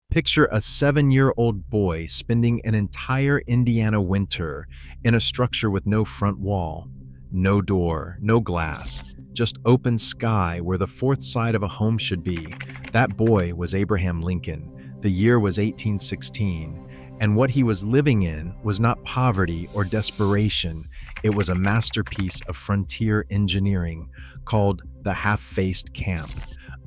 Picture a 7-year-old boy spending an entire Indiana winter in a structure with no front wall, no door, no glass, just open sky where the fourth side of a home should be. That boy was Abraham Lincoln. The year was 1816, and what he was living in was not poverty or desperation. It was a masterpiece of frontier engineering called the Half-Faced Camp,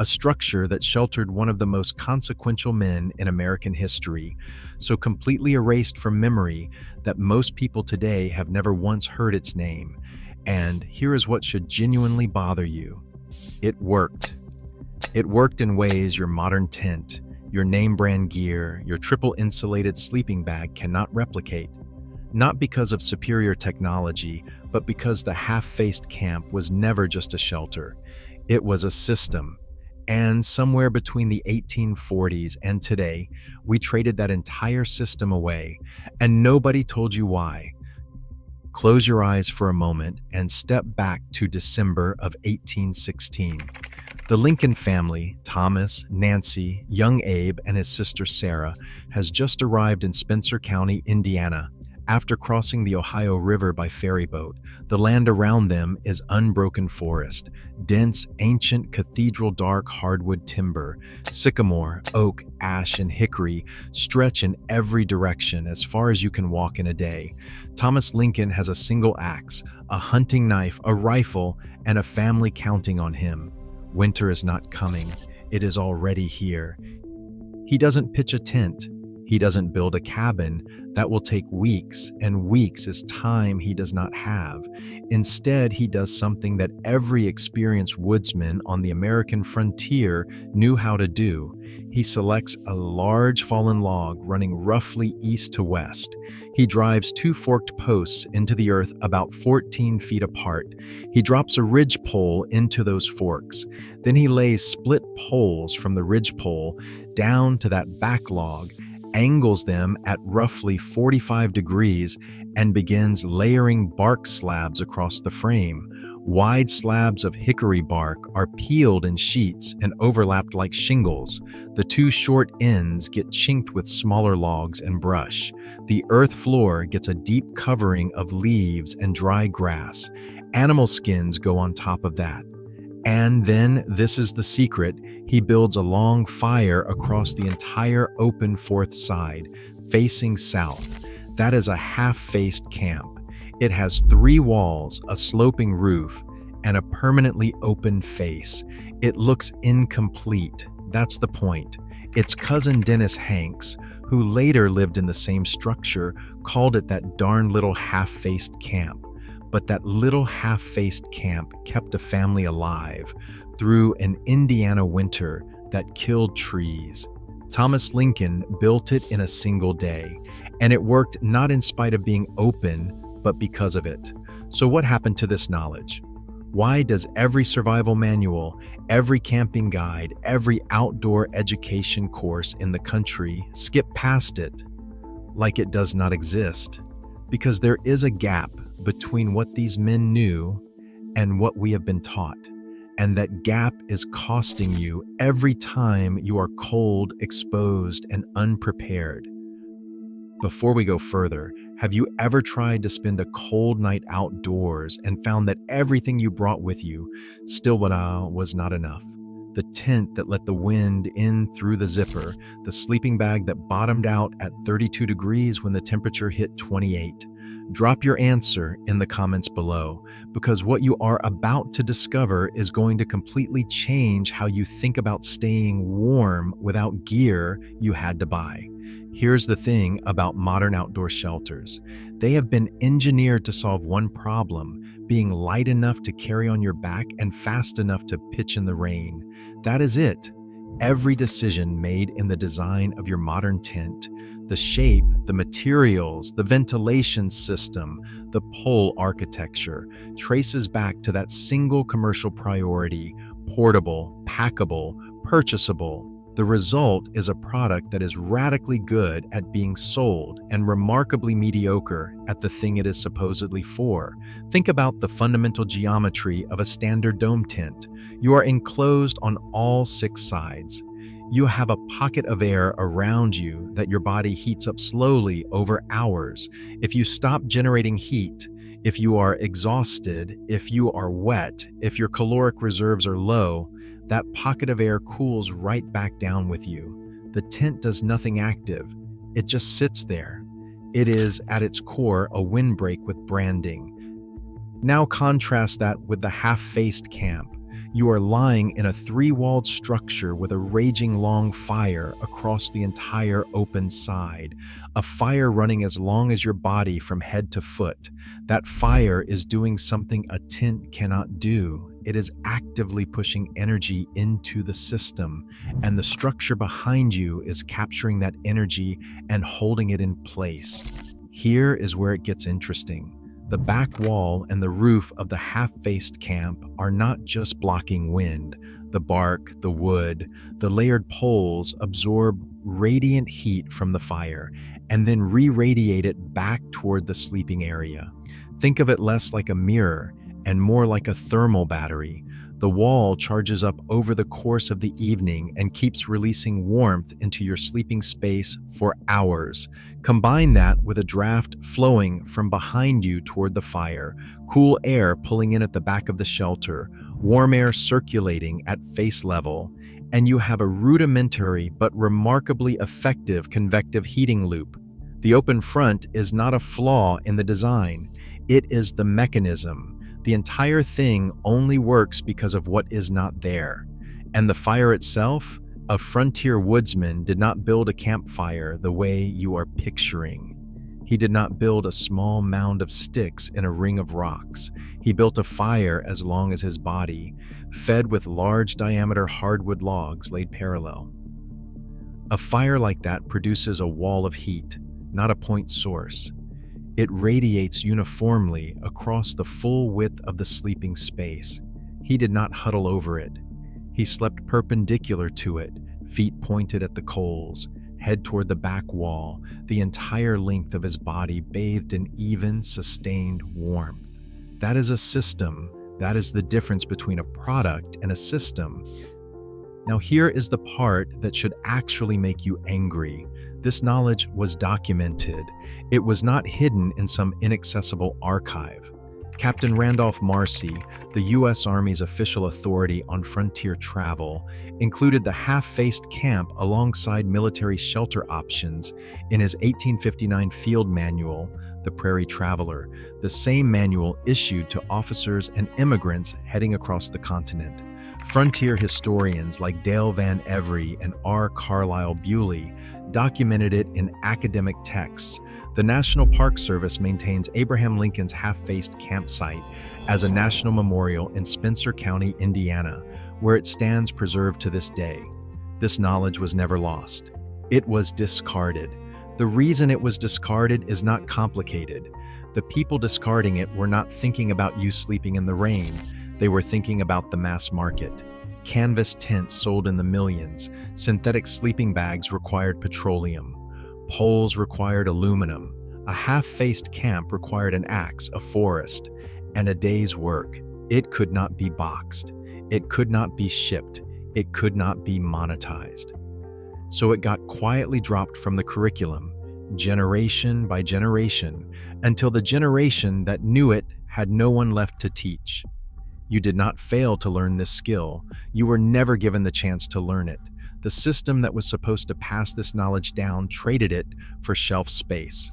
a structure that sheltered one of the most consequential men in American history, so completely erased from memory that most people today have never once heard its name. And here is what should genuinely bother you. It worked. It worked in ways your modern tent, your name brand gear, your triple-insulated sleeping bag cannot replicate. Not because of superior technology, but because the half-faced camp was never just a shelter. It was a system. And somewhere between the 1840s and today, we traded that entire system away, and nobody told you why. Close your eyes for a moment and step back to December of 1816. The Lincoln family, Thomas, Nancy, young Abe, and his sister Sarah, has just arrived in Spencer County, Indiana. After crossing the Ohio River by ferry boat, the land around them is unbroken forest, dense, ancient, cathedral-dark hardwood timber. Sycamore, oak, ash, and hickory stretch in every direction as far as you can walk in a day. Thomas Lincoln has a single axe, a hunting knife, a rifle, and a family counting on him. Winter is not coming. It is already here. He doesn't pitch a tent. He doesn't build a cabin. That will take weeks, and weeks is time he does not have. Instead, he does something that every experienced woodsman on the American frontier knew how to do. He selects a large fallen log running roughly east to west. He drives two forked posts into the earth about 14 feet apart. He drops a ridge pole into those forks. Then he lays split poles from the ridge pole down to that back log, angles them at roughly 45 degrees, and begins layering bark slabs across the frame. Wide slabs of hickory bark are peeled in sheets and overlapped like shingles. The two short ends get chinked with smaller logs and brush. The earth floor gets a deep covering of leaves and dry grass. Animal skins go on top of that. And then, this is the secret, he builds a long fire across the entire open fourth side, facing south. That is a half-faced camp. It has 3 walls, a sloping roof, and a permanently open face. It looks incomplete. That's the point. Its cousin Dennis Hanks, who later lived in the same structure, called it that darn little half-faced camp. But that little half-faced camp kept a family alive through an Indiana winter that killed trees. Thomas Lincoln built it in a single day, and it worked not in spite of being open, but because of it. So what happened to this knowledge? Why does every survival manual, every camping guide, every outdoor education course in the country skip past it like it does not exist? Because there is a gap between what these men knew and what we have been taught. And that gap is costing you every time you are cold, exposed, and unprepared. Before we go further, have you ever tried to spend a cold night outdoors and found that everything you brought with you still was not enough? The tent that let the wind in through the zipper, the sleeping bag that bottomed out at 32 degrees when the temperature hit 28. Drop your answer in the comments below, because what you are about to discover is going to completely change how you think about staying warm without gear you had to buy. Here's the thing about modern outdoor shelters. They have been engineered to solve one problem: being light enough to carry on your back and fast enough to pitch in the rain. That is it. Every decision made in the design of your modern tent, the shape, the materials, the ventilation system, the pole architecture, traces back to that single commercial priority: portable, packable, purchasable. The result is a product that is radically good at being sold and remarkably mediocre at the thing it is supposedly for. Think about the fundamental geometry of a standard dome tent. You are enclosed on all 6 sides. You have a pocket of air around you that your body heats up slowly over hours. If you stop generating heat, if you are exhausted, if you are wet, if your caloric reserves are low, that pocket of air cools right back down with you. The tent does nothing active. It just sits there. It is, at its core, a windbreak with branding. Now contrast that with the half-faced camp. You are lying in a three-walled structure with a raging long fire across the entire open side, a fire running as long as your body from head to foot. That fire is doing something a tent cannot do. It is actively pushing energy into the system, and the structure behind you is capturing that energy and holding it in place. Here is where it gets interesting. The back wall and the roof of the half-faced camp are not just blocking wind. The bark, the wood, the layered poles absorb radiant heat from the fire and then re-radiate it back toward the sleeping area. Think of it less like a mirror and more like a thermal battery. The wall charges up over the course of the evening and keeps releasing warmth into your sleeping space for hours. Combine that with a draft flowing from behind you toward the fire, cool air pulling in at the back of the shelter, warm air circulating at face level, and you have a rudimentary but remarkably effective convective heating loop. The open front is not a flaw in the design. It is the mechanism. The entire thing only works because of what is not there. And the fire itself? A frontier woodsman did not build a campfire the way you are picturing. He did not build a small mound of sticks in a ring of rocks. He built a fire as long as his body, fed with large diameter hardwood logs laid parallel. A fire like that produces a wall of heat, not a point source. It radiates uniformly across the full width of the sleeping space. He did not huddle over it. He slept perpendicular to it, feet pointed at the coals, head toward the back wall, the entire length of his body bathed in even, sustained warmth. That is a system. That is the difference between a product and a system. Now here is the part that should actually make you angry. This knowledge was documented. It was not hidden in some inaccessible archive. Captain Randolph Marcy, the U.S. Army's official authority on frontier travel, included the half-faced camp alongside military shelter options in his 1859 field manual, The Prairie Traveler, the same manual issued to officers and immigrants heading across the continent. Frontier historians like Dale Van Every and R. Carlisle Bewley documented it in academic texts. The National Park Service maintains Abraham Lincoln's half-faced campsite as a national memorial in Spencer County, Indiana, where it stands preserved to this day. This knowledge was never lost. It was discarded. The reason it was discarded is not complicated. The people discarding it were not thinking about you sleeping in the rain. They were thinking about the mass market. Canvas tents sold in the millions. Synthetic sleeping bags required petroleum. Poles required aluminum. A half-faced camp required an axe, a forest, and a day's work. It could not be boxed. It could not be shipped. It could not be monetized. So it got quietly dropped from the curriculum, generation by generation, until the generation that knew it had no one left to teach. You did not fail to learn this skill. You were never given the chance to learn it. The system that was supposed to pass this knowledge down traded it for shelf space.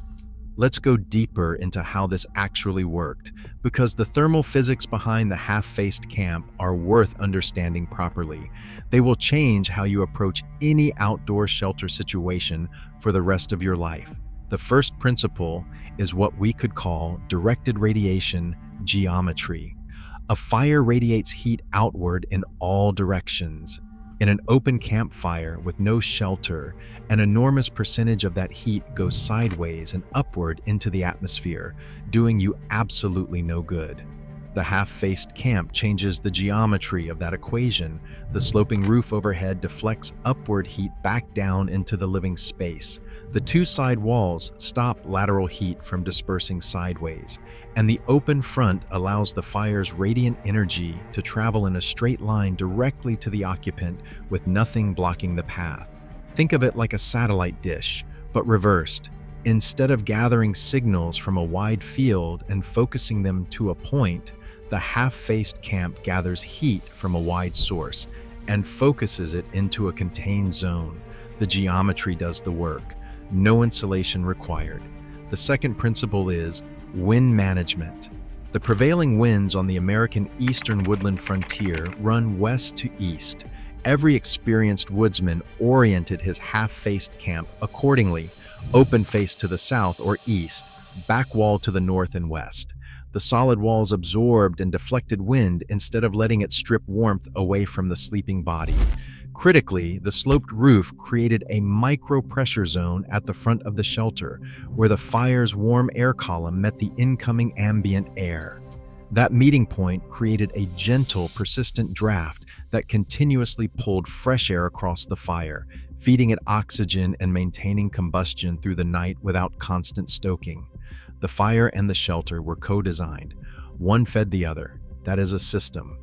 Let's go deeper into how this actually worked, because the thermal physics behind the half-faced camp are worth understanding properly. They will change how you approach any outdoor shelter situation for the rest of your life. The first principle is what we could call directed radiation geometry. A fire radiates heat outward in all directions. In an open campfire with no shelter, an enormous percentage of that heat goes sideways and upward into the atmosphere, doing you absolutely no good. The half-faced camp changes the geometry of that equation. The sloping roof overhead deflects upward heat back down into the living space. The two side walls stop lateral heat from dispersing sideways, and the open front allows the fire's radiant energy to travel in a straight line directly to the occupant with nothing blocking the path. Think of it like a satellite dish, but reversed. Instead of gathering signals from a wide field and focusing them to a point, the half-faced camp gathers heat from a wide source and focuses it into a contained zone. The geometry does the work. No insulation required. The second principle is wind management. The prevailing winds on the American eastern woodland frontier run west to east. Every experienced woodsman oriented his half-faced camp accordingly: open face to the south or east, back wall to the north and west. The solid walls absorbed and deflected wind instead of letting it strip warmth away from the sleeping body. Critically, the sloped roof created a micro-pressure zone at the front of the shelter, where the fire's warm air column met the incoming ambient air. That meeting point created a gentle, persistent draft that continuously pulled fresh air across the fire, feeding it oxygen and maintaining combustion through the night without constant stoking. The fire and the shelter were co-designed. One fed the other. That is a system.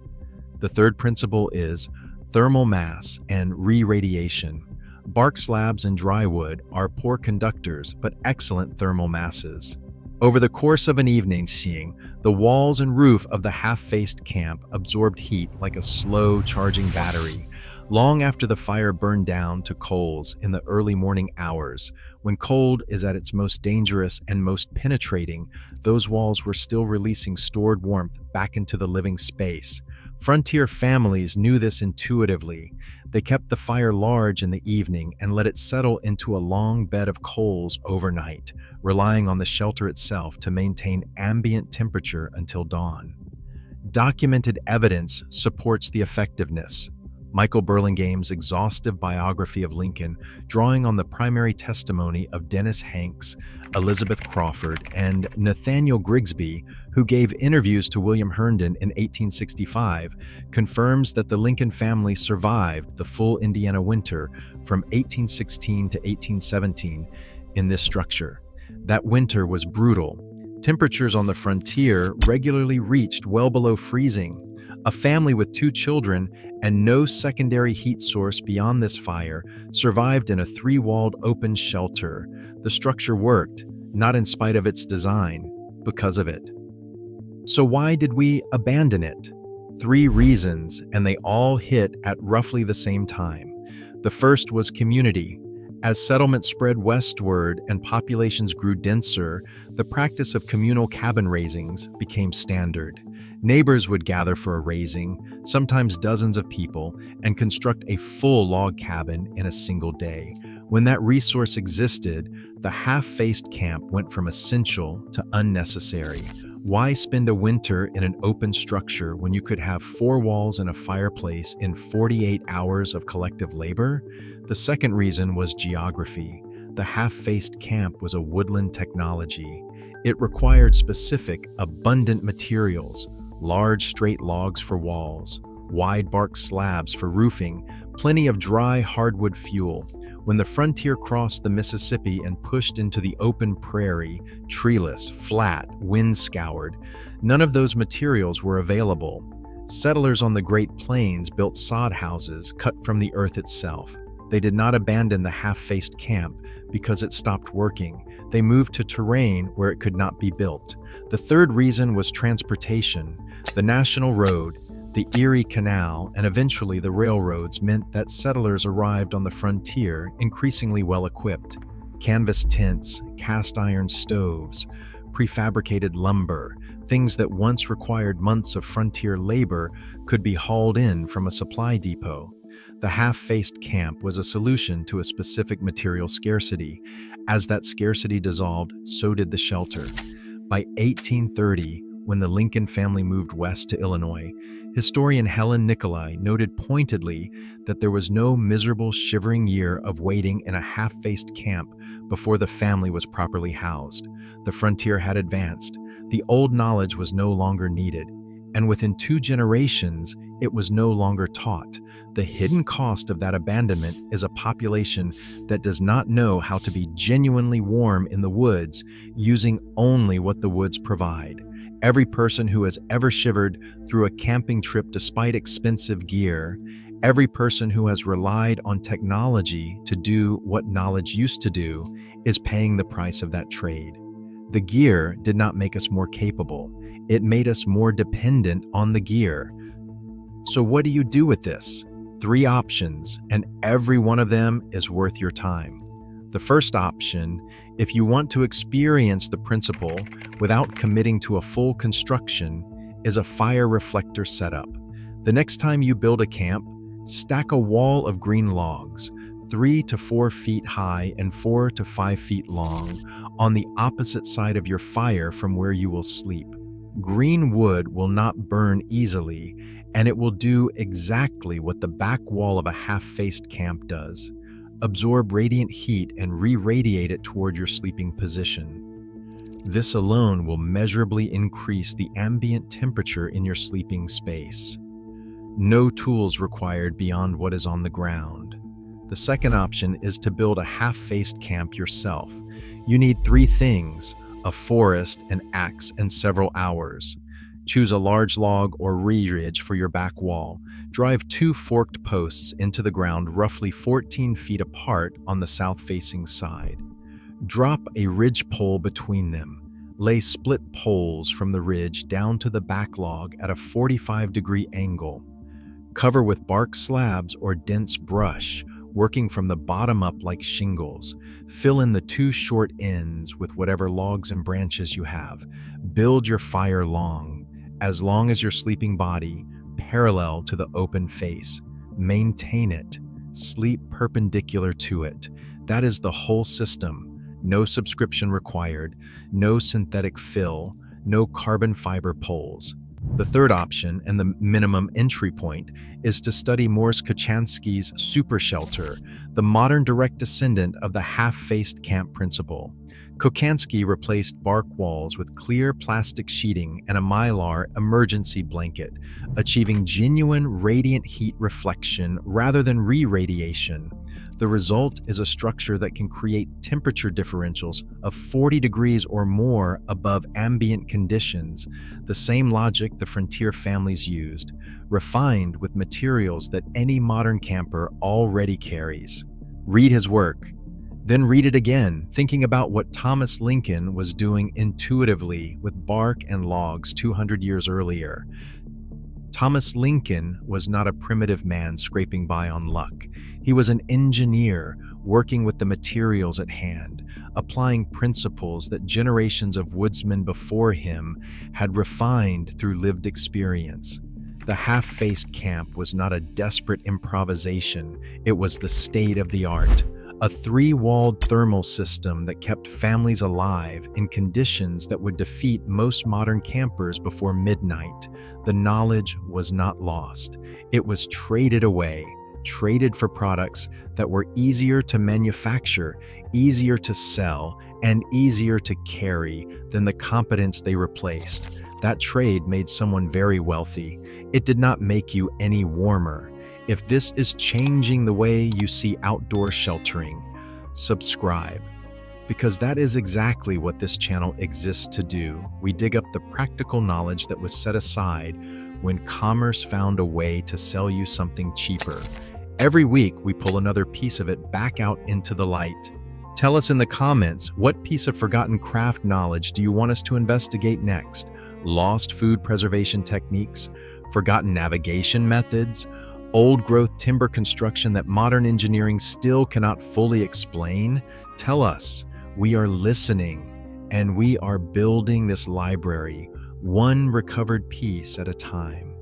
The third principle is thermal mass and re-radiation. Bark slabs and dry wood are poor conductors but excellent thermal masses. Over the course of an evening seeing, the walls and roof of the half-faced camp absorbed heat like a slow charging battery. Long after the fire burned down to coals in the early morning hours, when cold is at its most dangerous and most penetrating, those walls were still releasing stored warmth back into the living space. Frontier families knew this intuitively. They kept the fire large in the evening and let it settle into a long bed of coals overnight, relying on the shelter itself to maintain ambient temperature until dawn. Documented evidence supports the effectiveness. Michael Burlingame's exhaustive biography of Lincoln, drawing on the primary testimony of Dennis Hanks, Elizabeth Crawford, and Nathaniel Grigsby, who gave interviews to William Herndon in 1865, confirms that the Lincoln family survived the full Indiana winter from 1816 to 1817 in this structure. That winter was brutal. Temperatures on the frontier regularly reached well below freezing. A family with 2 children and no secondary heat source beyond this fire survived in a 3-walled open shelter. The structure worked, not in spite of its design, because of it. So why did we abandon it? 3 reasons, and they all hit at roughly the same time. The first was community. As settlements spread westward and populations grew denser, the practice of communal cabin raisings became standard. Neighbors would gather for a raising, sometimes dozens of people, and construct a full log cabin in a single day. When that resource existed, the half-faced camp went from essential to unnecessary. Why spend a winter in an open structure when you could have 4 walls and a fireplace in 48 hours of collective labor? The second reason was geography. The half-faced camp was a woodland technology. It required specific, abundant materials: large straight logs for walls, wide bark slabs for roofing, plenty of dry hardwood fuel. When the frontier crossed the Mississippi and pushed into the open prairie, treeless, flat, wind-scoured, none of those materials were available. Settlers on the Great Plains built sod houses cut from the earth itself. They did not abandon the half-faced camp because it stopped working. They moved to terrain where it could not be built. The third reason was transportation. The National Road, the Erie Canal, and eventually the railroads meant that settlers arrived on the frontier increasingly well-equipped. Canvas tents, cast-iron stoves, prefabricated lumber, things that once required months of frontier labor could be hauled in from a supply depot. The half-faced camp was a solution to a specific material scarcity. As that scarcity dissolved, so did the shelter. By 1830, when the Lincoln family moved west to Illinois, historian Helen Nicolai noted pointedly that there was no miserable, shivering year of waiting in a half-faced camp before the family was properly housed. The frontier had advanced. The old knowledge was no longer needed. and within 2 generations, it was no longer taught. The hidden cost of that abandonment is a population that does not know how to be genuinely warm in the woods, using only what the woods provide. Every person who has ever shivered through a camping trip despite expensive gear, every person who has relied on technology to do what knowledge used to do, is paying the price of that trade. The gear did not make us more capable. It made us more dependent on the gear. So what do you do with this? 3 options, and every one of them is worth your time. The first option, if you want to experience the principle without committing to a full construction, is a fire reflector setup. The next time you build a camp, stack a wall of green logs, 3 to 4 feet high and 4 to 5 feet long, on the opposite side of your fire from where you will sleep. Green wood will not burn easily, and it will do exactly what the back wall of a half-faced camp does: absorb radiant heat and re-radiate it toward your sleeping position. This alone will measurably increase the ambient temperature in your sleeping space. No tools required beyond what is on the ground. The second option is to build a half-faced camp yourself. You need 3 things: a forest, an axe, and several hours. Choose a large log or ridge for your back wall. Drive 2 forked posts into the ground roughly 14 feet apart on the south-facing side. Drop a ridge pole between them. Lay split poles from the ridge down to the back log at a 45-degree angle. Cover with bark slabs or dense brush, working from the bottom up like shingles. Fill in the 2 short ends with whatever logs and branches you have. Build your fire as long as your sleeping body, parallel to the open face. Maintain it. Sleep perpendicular to it. That is the whole system. No subscription required, no synthetic fill, no carbon fiber poles. The third option, and the minimum entry point, is to study Morse Kochanski's super shelter, the modern direct descendant of the half-faced camp principle. Kochanski replaced bark walls with clear plastic sheeting and a mylar emergency blanket, achieving genuine radiant heat reflection rather than re-radiation. The result is a structure that can create temperature differentials of 40 degrees or more above ambient conditions, the same logic the frontier families used, refined with materials that any modern camper already carries. Read his work. Then read it again, thinking about what Thomas Lincoln was doing intuitively with bark and logs 200 years earlier. Thomas Lincoln was not a primitive man scraping by on luck. He was an engineer working with the materials at hand, applying principles that generations of woodsmen before him had refined through lived experience. The half-faced camp was not a desperate improvisation, it was the state of the art. A 3-walled thermal system that kept families alive in conditions that would defeat most modern campers before midnight. The knowledge was not lost. It was traded away, traded for products that were easier to manufacture, easier to sell, and easier to carry than the competence they replaced. That trade made someone very wealthy. It did not make you any warmer. If this is changing the way you see outdoor sheltering, subscribe, because that is exactly what this channel exists to do. We dig up the practical knowledge that was set aside when commerce found a way to sell you something cheaper. Every week, we pull another piece of it back out into the light. Tell us in the comments, what piece of forgotten craft knowledge do you want us to investigate next? Lost food preservation techniques, forgotten navigation methods, old-growth timber construction that modern engineering still cannot fully explain? Tell us. We are listening, and we are building this library, one recovered piece at a time.